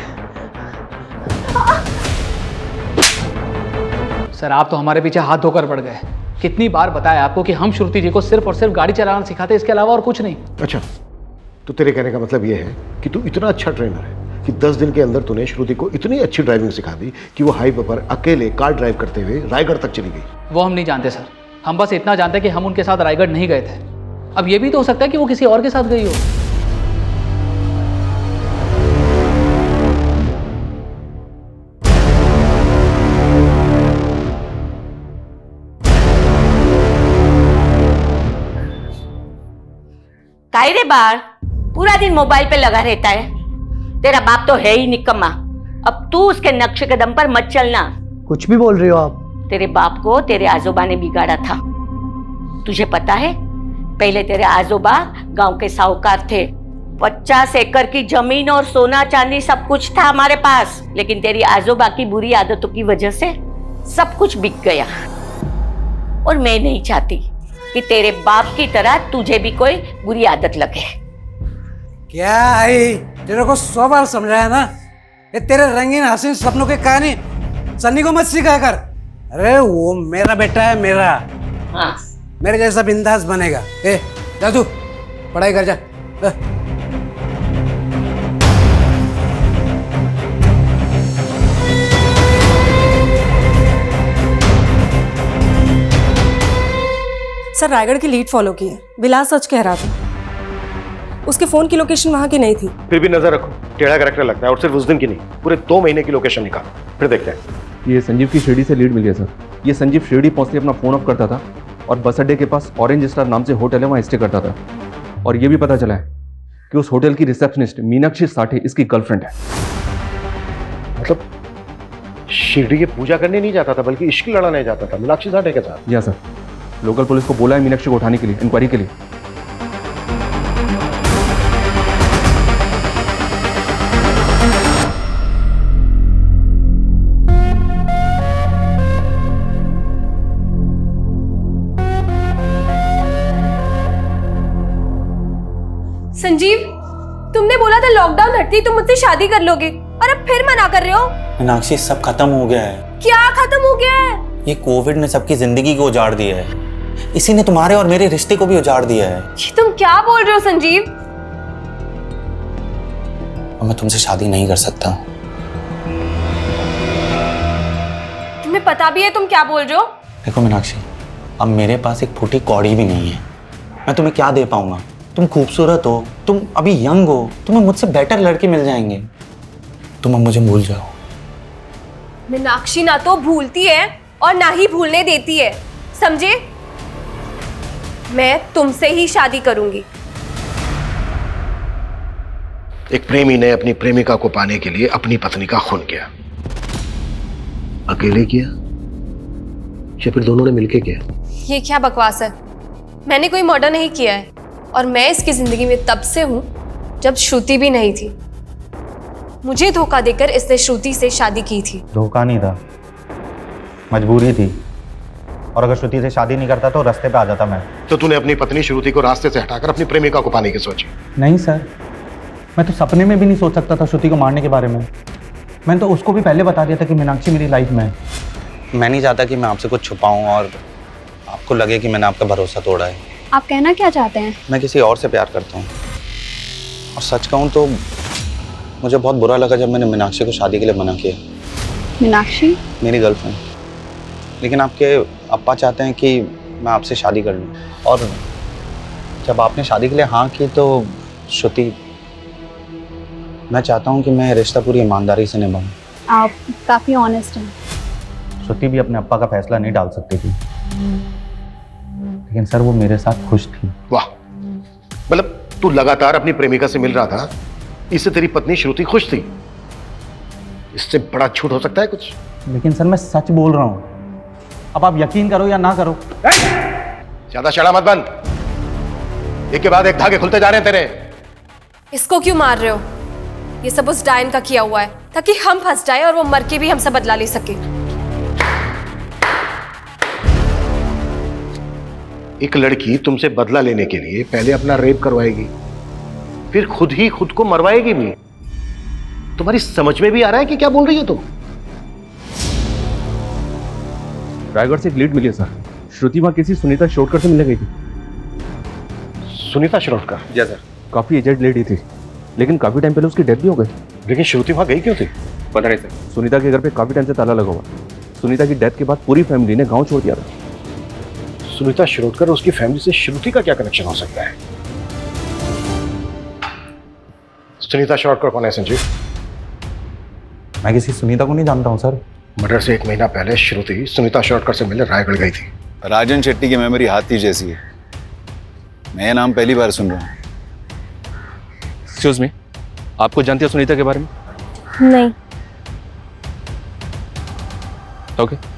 सर आप तो हमारे पीछे हाथ धोकर पड़ गए। कितनी बार बताया आपको कि हम श्रुति जी को सिर्फ और सिर्फ गाड़ी चलाना सिखाते, इसके अलावा और कुछ नहीं। अच्छा, तो तेरे कहने का मतलब यह है कि तू इतना अच्छा ट्रेनर है कि 10 दिन के अंदर तूने श्रुति को इतनी अच्छी ड्राइविंग सिखा दी कि वो हाईवे पर अकेले कार ड्राइव करते हुए रायगढ़ तक चली गई। वो हम नहीं जानते सर, हम बस इतना जानते हैं कि हम उनके साथ रायगढ़ नहीं गए थे। अब ये भी तो हो सकता है कि वो किसी और के साथ गई हो। काहे रे बार, पूरा दिन मोबाइल पे लगा रहता है। तेरा बाप तो है ही निकम्मा। अब तू उसके नक्शे कदम पर मत चलना। कुछ भी बोल रही हो आप। तेरे बाप को तेरे आजोबा ने बिगाड़ा था। तुझे पता है, पहले तेरे आजोबा गांव के साहूकार थे। 50 एकड़ की जमीन और सोना चांदी सब कुछ था हमारे पास, लेकिन तेरी आजोबा की बुरी आदतों की वजह से सब कुछ बिक गया। और मैं नहीं चाहती कि तेरे बाप की तरह तुझे भी कोई बुरी आदत लगे। क्या आई, तेरे को 100 बार समझाया ना, ये तेरे रंगीन हसीन सपनों की कहानी सन्नी को मत सिखा कर। अरे वो मेरा बेटा है, मेरा। हाँ, मेरे जैसा बिंदास बनेगा। ए जा तू पढ़ाई कर जा। सर रायगढ़ की लीड फॉलो की है, विलास सच कह रहा था। उसके फोन की लोकेशन वहां की नहीं थी। फिर भी नजर रखो, टेढ़ा कैरेक्टर लगता है, और सिर्फ उस दिन की नहीं, पूरे 2 महीने की लोकेशन निकाल, फिर देखते हैं। ये संजीव की शिरडी से लीड मिली है सर। ये संजीव शिरडी पहुंचते अपना फोन ऑफ करता था और बस अड्डे के पास ऑरेंज स्टार नाम से होटल है, वहाँ स्टे करता था। और ये भी पता चला है कि उस होटल की रिसेप्शनिस्ट मीनाक्षी साठे इसकी गर्लफ्रेंड है। मतलब शिरडी की पूजा करने नहीं जाता था, बल्कि इश्क लड़ाने जाता था मीनाक्षी साठे के साथ। जी हाँ सर, लोकल पुलिस को बोला है मीनाक्षी को उठाने के लिए, इंक्वायरी के लिए। संजीव, तुमने बोला था लॉकडाउन हटती तुम मुझसे शादी कर लोगे, और अब फिर मना कर रहे हो। मीनाक्षी, सब खत्म हो गया है। क्या खत्म हो गया है? ये कोविड ने सबकी जिंदगी को उजाड़ दिया है। इसी ने तुम्हारे और मेरे रिश्ते को भी उजाड़ दिया है। ये तुम क्या बोल रहे हो संजीव? मैं तुमसे शादी नहीं कर सकता। तुम्हें पता भी है तुम क्या बोल रहे हो? देखो मीनाक्षी, अब मेरे पास एक फूटी कौड़ी भी नहीं है। मैं तुम्हें क्या दे पाऊंगा? तुम खूबसूरत हो, तुम अभी यंग हो, तुम्हें मुझसे बेटर लड़के मिल जाएंगे। तुम अब मुझे भूल जाओ। मीनाक्षी ना तो भूलती है और ना ही भूलने देती है, समझे? मैं तुमसे ही शादी करूंगी। एक प्रेमी ने अपनी प्रेमिका को पाने के लिए अपनी पत्नी का खून किया। अकेले किया या फिर दोनों ने मिलके किया? ये क्या बकवास है? मैंने कोई मर्डर नहीं किया है, और मैं इसकी जिंदगी में तब से हूं जब श्रुति भी नहीं थी। मुझे धोखा देकर इसने श्रुति से शादी की थी। धोखा नहीं था, मजबूरी थी। और अगर श्रुति से शादी नहीं करता तो रास्ते पे आ जाता मैं। तो तूने अपनी पत्नी श्रुति को रास्ते से हटाकर अपनी प्रेमिका को पाने की सोची? नहीं सर, मैं तो सपने में भी नहीं सोच सकता था श्रुति को मारने के बारे में। मैंने तो उसको भी पहले बता दिया था कि मीनाक्षी मेरी लाइफ में है। मैं नहीं चाहता कि मैं आपसे कुछ छुपाऊं और आपको लगे कि मैंने आपका भरोसा तोड़ा है। आप कहना क्या चाहते हैं? मैं किसी और से प्यार करता हूँ। और सच कहूँ तो मुझे बहुत बुरा लगा जब मैंने मीनाक्षी को शादी के लिए मना किया। मीनाक्षी मेरी गर्लफ्रेंड। लेकिन आपके अप्पा चाहते हैं कि मैं आपसे शादी कर लूँ। और जब आपने शादी के लिए हाँ की तो श्रुति, मैं चाहता हूँ कि मैं रिश्ता पूरी ईमानदारी से निभाऊँ। आप काफ़ी ऑनेस्ट हैं। श्रुति भी अपने अप्पा का फैसला नहीं डाल सकती थी, लेकिन सर वो मेरे साथ खुश थी। वाह, मतलब तू लगातार अपनी प्रेमिका से मिल रहा था, इससे तेरी पत्नी श्रुति खुश थी? इससे बड़ा झूठ हो सकता है कुछ? लेकिन सर मैं सच बोल रहा हूँ, अब आप यकीन करो या ना करो। ज्यादा शड़ा मत बंद, एक के बाद एक धागे खुलते जा रहे हैं तेरे। इसको क्यों मार रहे हो? ये सब उस डायन का किया हुआ है ताकि हम फंस जाए और वो मर के भी हमसे बदला ले सके। एक लड़की तुमसे बदला लेने के लिए पहले अपना रेप करवाएगी, फिर खुद ही खुद को मरवाएगी भी। तुम्हारी समझ में भी आ रहा है कि क्या बोल रही हो तुम? रायगढ़ से एक लीड मिली है सर। श्रुति वहां किसी सुनीता शिरोडकर से मिलने गई थी। सुनीता शिरोडकर? जी सर। काफी एजेड लेडी थी, लेकिन काफी टाइम पहले उसकी डेथ भी हो गई। लेकिन श्रुति वहां गई क्यों थी? पता नहीं सर। सुनीता के घर पे काफी टाइम से ताला लगा हुआ। सुनीता की डेथ के बाद पूरी फैमिली ने गांव छोड़ दिया था। सुनीता शिरोडकर और उसकी फैमिली से श्रुति का क्या कनेक्शन हो सकता है? सुनीता शिरोडकर कौन है संजीव? मैं किसी सुनीता को नहीं जानता हूँ सर। मर्डर से 1 महीना पहले श्रुति सुनीता शिरोडकर से मिलने रायगढ़ गई थी। राजन शेट्टी की मेमोरी हाथी जैसी है। मैं ये नाम पहली बार सुन रहा हूँ। एक्सक्यूज मी, आपको जानती है सुनीता के बारे में? नहीं। ओके।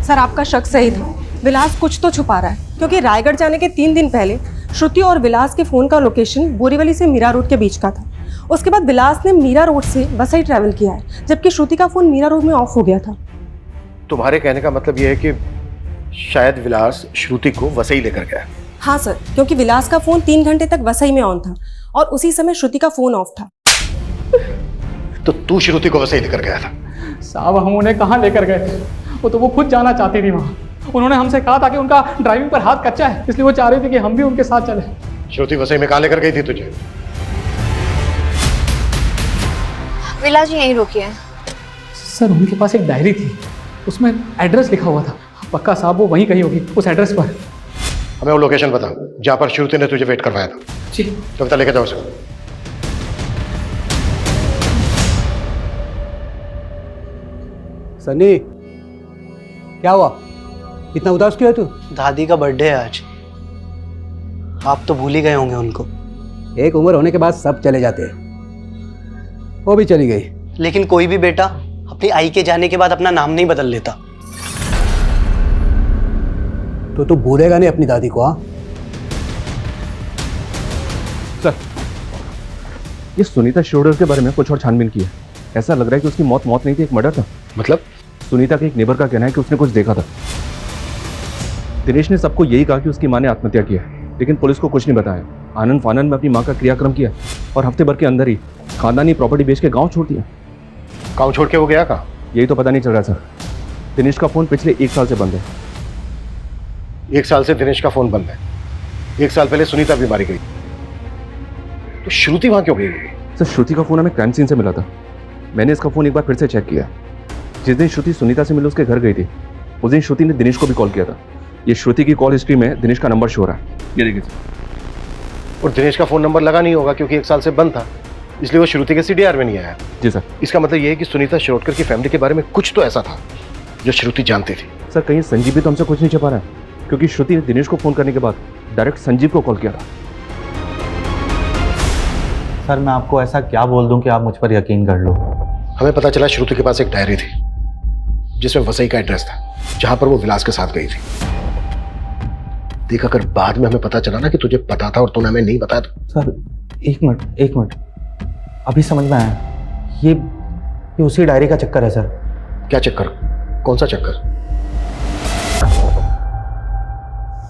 सर आपका शक सही था, विलास कुछ तो छुपा रहा है, क्योंकि रायगढ़ जाने के 3 दिन पहले श्रुति और विलास के फ़ोन का लोकेशन बोरीवली से मीरा रोड के बीच का था। उसके बाद विलास ने मीरा रोड से वसई ट्रैवल किया है, जबकि श्रुति का फ़ोन मीरा रोड में ऑफ हो गया था। तुम्हारे कहने का मतलब यह है कि शायद विलास श्रुति को वसई लेकर गया? हाँ सर, क्योंकि विलास का फ़ोन 3 घंटे तक वसई में ऑन था और उसी समय श्रुति का फ़ोन ऑफ था। तो तू श्रुति को वसई लेकर गया था? साहब हम उन्हें कहाँ लेकर गए थे, वो खुद जाना चाहती थी वहाँ। उन्होंने हमसे कहा था कि उनका ड्राइविंग पर हाथ कच्चा है, इसलिए वो चाह रही थी कि हम भी उनके साथ चले। श्रुति वसई में कहाँ लेकर गई थी तुझे? विलास जी यहीं रुकी है। सर उनके पास एक डायरी थी, उसमें एड्रेस लिखा हुआ था। पक्का साहब वो वहीं कहीं होगी, उस एड्रेस पर। हमें वो लोकेशन बता जहाँ पर श्रुति ने तुझे वेट करवाया था। जी। कविता लेकर जाओ उसे। सनी, क्या हुआ? इतना उदास क्यों है तू? दादी का बर्थडे है आज। आप तो भूल ही गए होंगे उनको। एक उम्र होने के बाद सब चले जाते हैं, वो भी चली गई। लेकिन कोई भी बेटा अपनी आई के जाने के बाद अपना नाम नहीं बदल लेता। तो तू भूलेगा नहीं अपनी दादी को? हाँ सर, ये सुनीता शिरोडकर के बारे में कुछ और छानबीन की है। ऐसा लग रहा है कि उसकी मौत नहीं थी, एक मर्डर था। मतलब? सुनीता के एक नेबर का कहना है कि उसने कुछ देखा था। दिनेश ने सबको यही कहा कि उसकी मां ने आत्महत्या की है, लेकिन पुलिस को कुछ नहीं बताया। आनंद फानंद में अपनी मां का क्रियाक्रम किया और हफ्ते भर के अंदर ही खानदानी प्रॉपर्टी बेच के गांव छोड़ दिया। गांव छोड़ के वो गया कहाँ? यही तो पता नहीं चल रहा सर। दिनेश का फोन पिछले 1 साल से बंद है। 1 साल से दिनेश का फोन बंद है। 1 साल पहले सुनीता भी मारी गई, तो श्रुति वहां क्यों गई होगी? सर श्रुति का फोन हमें क्राइम सीन से मिला था। मैंने इसका फोन एक बार फिर से चेक किया। जिस दिन श्रुति सुनीता से मिलने उसके घर गई थी, उस दिन श्रुति ने दिनेश को भी कॉल किया था। ये श्रुति की कॉल हिस्ट्री में दिनेश का नंबर शो हो रहा है, ये देखिए सर। और दिनेश का फोन नंबर लगा नहीं होगा क्योंकि 1 साल से बंद था, इसलिए वो श्रुति के CDR में नहीं आया। जी सर। इसका मतलब ये है कि सुनीता शिरोडकर की फैमिली के बारे में कुछ तो ऐसा था जो श्रुति जानती थी। सर कहीं संजीव भी तो हमसे कुछ नहीं छिपा रहा है, क्योंकि श्रुति ने दिनेश को फोन करने के बाद डायरेक्ट संजीव को कॉल किया था। सर मैं आपको ऐसा क्या बोल दूं कि आप मुझ पर यकीन कर लो? हमें पता चला श्रुति के पास एक डायरी थी जिसमें वसई का एड्रेस था, जहां पर वो विलास के साथ गई थी। देख, अगर बाद में हमें पता चला ना कि तुझे पता था और तूने हमें नहीं बताया तो। सर एक मिनट, अभी समझ में आया। ये उसी डायरी का चक्कर है सर। क्या चक्कर? कौन सा चक्कर?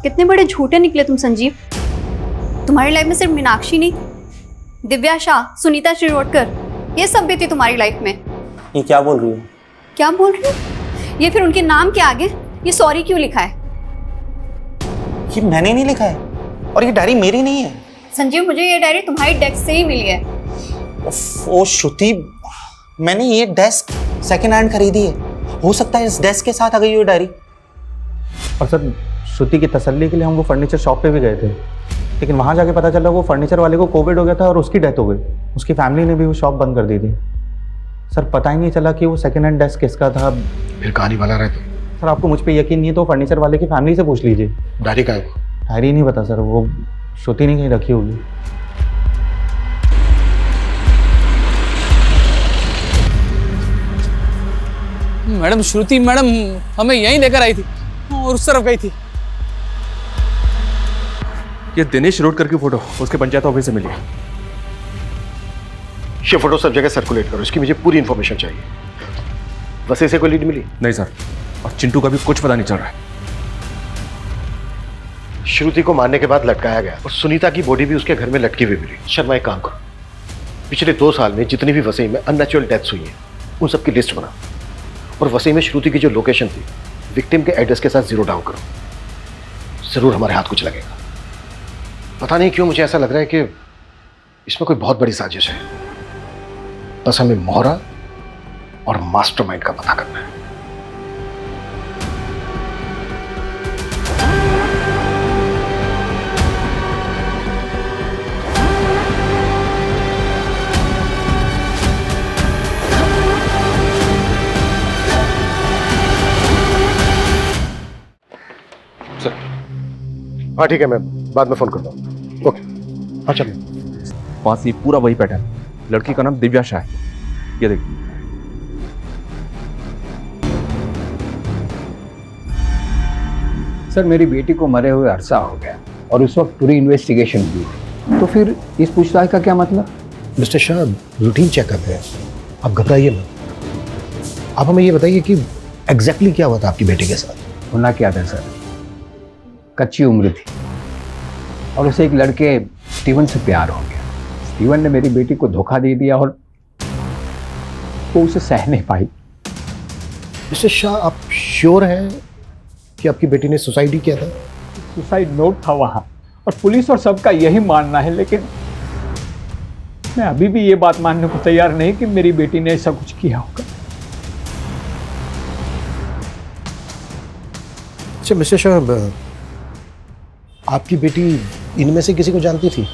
कितने बड़े झूठे निकले तुम संजीव। तुम्हारी लाइफ में सिर्फ मीनाक्षी नहीं, दिव्या शाह, सुनीता शिरोडकर, ये सब भी थी तुम्हारी लाइफ में। ये क्या बोल रही हो? क्या बोल रही हो? ये फिर उनके नाम के आगे ये सॉरी क्यों लिखा है? ये मैंने नहीं लिखा है और ये डायरी मेरी नहीं है। संजीव, मुझे ये डायरी तुम्हारी डेस्क से ही मिली है। ओ श्रुति, मैंने ये डेस्क सेकंड हैंड खरीदी है। हो सकता है इस डेस्क के साथ आ गई वो डायरी। और सर श्रुति की तसल्ली के लिए हम वो फर्नीचर शॉप पे भी गए थे, लेकिन वहां जाके पता चला वो फर्नीचर वाले को कोविड हो गया था और उसकी डेथ हो गई। उसकी फैमिली ने भी वो शॉप बंद कर दी थी। सर पता ही नहीं चला कि वो सेकंड हैंड डेस्क किसका था। फिर कहानी बना रहे थे। सर आपको मुझ पे यकीन नहीं है तो फर्नीचर वाले की फैमिली से पूछ लीजिए। डायरी का है? डायरी नहीं पता सर, वो श्रुति ने कहीं रखी होगी। मैडम श्रुति मैडम हमें यहीं लेकर आई थी और उस तरफ गई थी। ये दिनेश शिरोडकर की फोटो उसके पंचायत ऑफिस से मिली है। ये फोटो सब जगह सर्कुलेट करो, इसकी मुझे पूरी इंफॉर्मेशन चाहिए। वैसे से कोई लीड मिली? नहीं सर, और चिंटू का भी कुछ पता नहीं चल रहा है। श्रुति को मारने के बाद लटकाया गया और सुनीता की बॉडी भी उसके घर में लटकी हुई मिली। शर्मा एक काम करो, पिछले 2 साल में जितनी भी वसई में अननेचुरल डेथ्स हुई हैं उन सबकी लिस्ट बना और वसई में श्रुति की जो लोकेशन थी विक्टिम के एड्रेस के साथ 0 डाउन करो। जरूर हमारे हाथ कुछ लगेगा। पता नहीं क्यों मुझे ऐसा लग रहा है कि इसमें कोई बहुत बड़ी साजिश है। बस हमें मोहरा और मास्टरमाइंड का पता करना है। हाँ ठीक है, मैं बाद में फोन करता हूँ। ओके, हाँ चलिए। पास ये पूरा वही पैटर्न। लड़की का नाम दिव्या शाह है, ये देखिए। सर मेरी बेटी को मरे हुए अरसा हो गया और उस वक्त पूरी इन्वेस्टिगेशन की, तो फिर इस पूछताछ का क्या मतलब? मिस्टर शाह रूटीन चेकअप है, आप घबराइए मत। आप हमें ये बताइए कि एग्जैक्टली क्या हुआ था आपकी बेटी के साथ? होना क्या था सर, कच्ची उम्र थी और उसे एक लड़के स्टीवन से प्यार हो गया। स्टीवन ने मेरी बेटी को धोखा दे दिया और वो उसे सह नहीं पाई। मिस्टर शाह आप श्योर हैं कि आपकी बेटी ने सुसाइड ही किया था? सुसाइड नोट था वहां और पुलिस और सबका यही मानना है, लेकिन मैं अभी भी ये बात मानने को तैयार नहीं कि मेरी बेटी ने ऐसा कुछ किया होगा। अच्छा मिस्टर शाह, आपकी बेटी इनमें से किसी को जानती थी?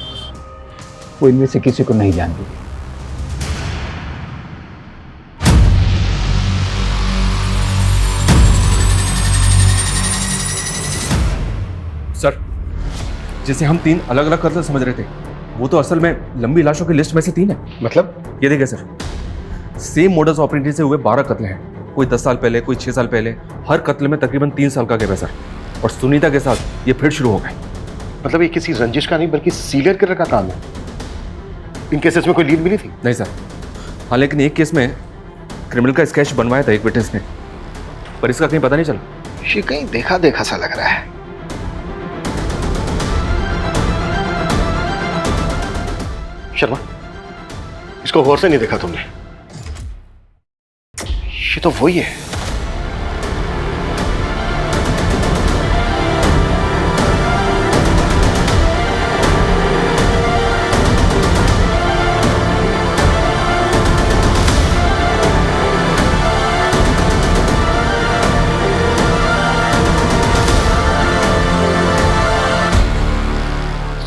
वो इनमें से किसी को नहीं जानती थी। सर जिसे हम 3 अलग अलग कत्ल समझ रहे थे, वो तो असल में लंबी लाशों की लिस्ट में से 3 है। मतलब? ये देखिए सर, सेम मोडस ऑपरेंडी से हुए 12 कत्ल हैं। कोई 10 साल पहले, कोई 6 साल पहले। हर कत्ल में तकरीबन 3 साल का गैप है सर। और सुनीता के साथ ये फिर शुरू हो गए। मतलब ये किसी रंजिश का नहीं बल्कि सीरियल किलर का काम है। इन केसेस में कोई लीड मिली थी? नहीं सर। हाँ, लेकिन एक केस में क्रिमिनल का स्केच बनवाया था एक विटनेस ने, पर इसका कहीं पता नहीं चला। ये कहीं देखा देखा सा लग रहा है। शर्मा, इसको गौर से नहीं देखा तुमने? ये तो वही है।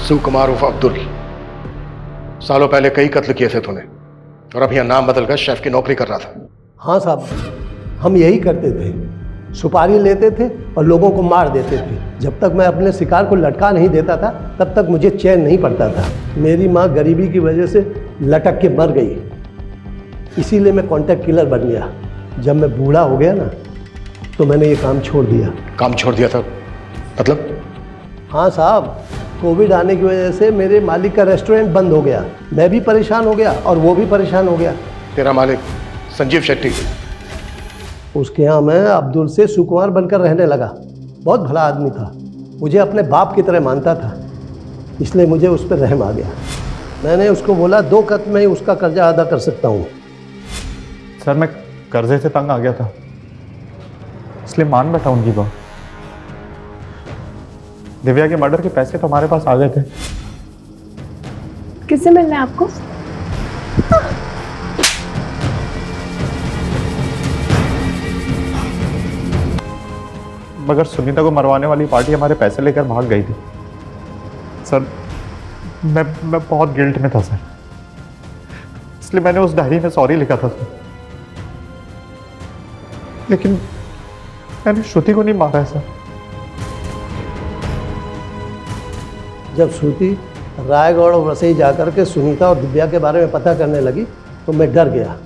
सुकुमार उर्फ अब्दुल, सालों पहले कई कत्ल किए थे तूने और अब यहाँ नाम बदलकर शेफ की नौकरी कर रहा था। हाँ साहब, हम यही करते थे, सुपारी लेते थे और लोगों को मार देते थे। जब तक मैं अपने शिकार को लटका नहीं देता था तब तक मुझे चैन नहीं पड़ता था। मेरी माँ गरीबी की वजह से लटक के मर गई, इसीलिए मैं कॉन्ट्रैक्ट किलर बन गया। जब मैं बूढ़ा हो गया ना तो मैंने ये काम छोड़ दिया। काम छोड़ दिया था मतलब? हाँ साहब, कोविड आने की वजह से मेरे मालिक का रेस्टोरेंट बंद हो गया। मैं भी परेशान हो गया और वो भी परेशान हो गया। तेरा मालिक संजीव शेट्टी, उसके यहाँ मैं अब्दुल से सुकुमार बनकर रहने लगा। बहुत भला आदमी था, मुझे अपने बाप की तरह मानता था, इसलिए मुझे उस पर रहम आ गया। मैंने उसको बोला 2 कत में ही उसका कर्जा अदा कर सकता हूँ। सर मैं कर्जे से तंग आ गया था, इसलिए मान बैठा उनकी बात। दिव्या के मर्डर के पैसे तो हमारे पास आ गए थे। किससे मिलना है आपको? मगर सुनीता को मरवाने वाली पार्टी हमारे पैसे लेकर भाग गई थी। सर मैं बहुत गिल्ट में था सर, इसलिए मैंने उस डायरी में सॉरी लिखा था सर। लेकिन मैंने श्रुति को नहीं मारा है सर। जब श्रुति रायगढ़ और वसई जाकर के सुनीता और दिव्या के बारे में पता करने लगी तो मैं डर गया।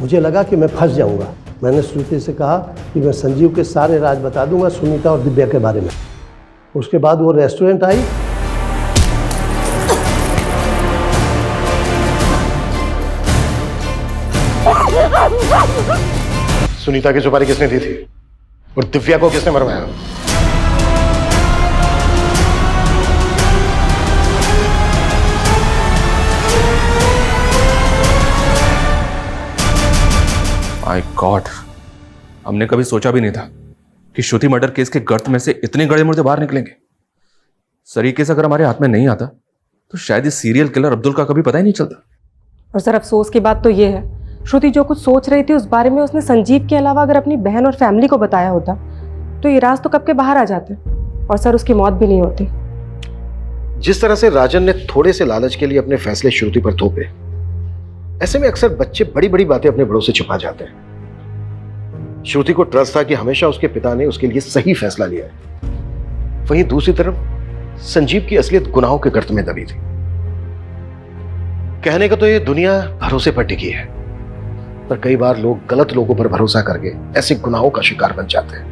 मुझे लगा कि मैं फंस जाऊंगा। मैंने श्रुति से कहा कि मैं संजीव के सारे राज बता दूंगा सुनीता और दिव्या के बारे में। उसके बाद वो रेस्टोरेंट आई। सुनीता की सुपारी किसने दी थी और दिव्या को किसने मरवाया? माय गॉड, हमने कभी सोचा भी नहीं था कि श्रुति मर्डर केस के गर्त में से इतने गड़े मुर्दे बाहर निकलेंगे। सर ये केस अगर हमारे हाथ में नहीं आता तो शायद इस सीरियल किलर अब्दुल का कभी पता ही नहीं चलता। और सर अफसोस की बात तो ये है, श्रुति जो कुछ सोच रही थी उस बारे में उसने संजीव के अलावा अगर अपनी बहन और फैमिली को बताया होता तो ये राज तो कब के बाहर आ जाते और सर उसकी मौत भी नहीं होती। जिस तरह से राजन ने थोड़े से लालच के लिए अपने फैसले श्रुति पर थोपे, ऐसे में अक्सर बच्चे बड़ी बड़ी बातें अपने बड़ों से छुपा जाते हैं। श्रुति को ट्रस्ट था कि हमेशा उसके पिता ने उसके लिए सही फैसला लिया है। वहीं दूसरी तरफ संजीव की असलियत गुनाहों के गर्त में दबी थी। कहने का तो ये दुनिया भरोसे पर टिकी है, पर कई बार लोग गलत लोगों पर भरोसा करके ऐसे गुनाहों का शिकार बन जाते हैं।